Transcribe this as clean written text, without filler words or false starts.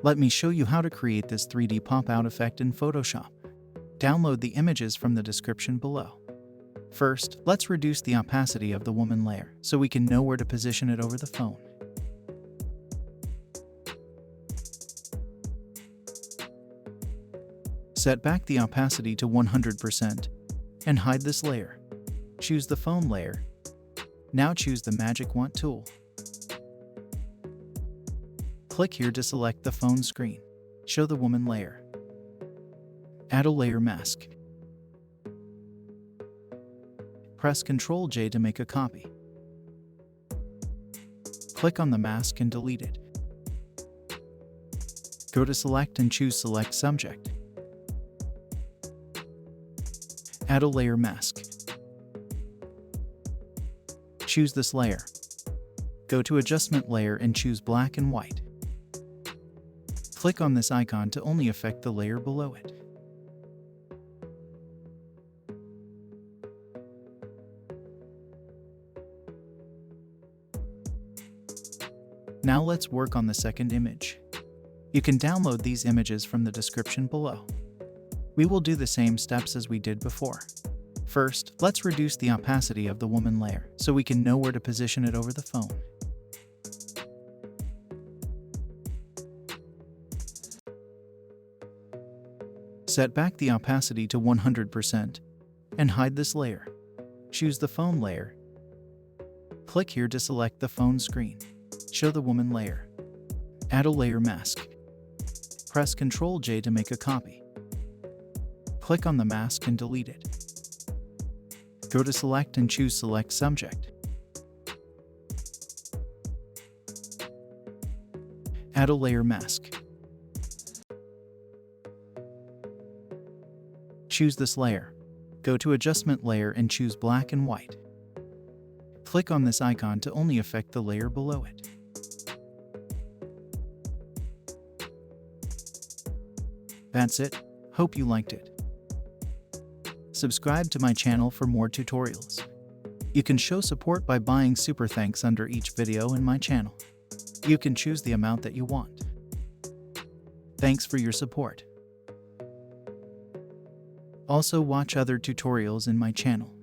Let me show you how to create this 3D pop-out effect in Photoshop. Download the images from the description below. First, let's reduce the opacity of the woman layer so we can know where to position it over the phone. Set back the opacity to 100% and hide this layer. Choose the phone layer. Now choose the Magic Wand tool. Click here to select the phone screen. Show the woman layer. Add a layer mask. Press Ctrl J to make a copy. Click on the mask and delete it. Go to Select and choose Select Subject. Add a layer mask. Choose this layer. Go to Adjustment Layer and choose Black and White. Click on this icon to only affect the layer below it. Now let's work on the second image. You can download these images from the description below. We will do the same steps as we did before. First, let's reduce the opacity of the woman layer so we can know where to position it over the phone. Set back the opacity to 100% and hide this layer. Choose the phone layer. Click here to select the phone screen. Show the woman layer. Add a layer mask. Press Ctrl J to make a copy. Click on the mask and delete it. Go to Select and choose Select Subject. Add a layer mask. Choose this layer. Go to Adjustment Layer and choose Black and White. Click on this icon to only affect the layer below it. That's it. Hope you liked it. Subscribe to my channel for more tutorials. You can show support by buying super thanks under each video in my channel. You can choose the amount that you want. Thanks for your support. Also watch other tutorials in my channel.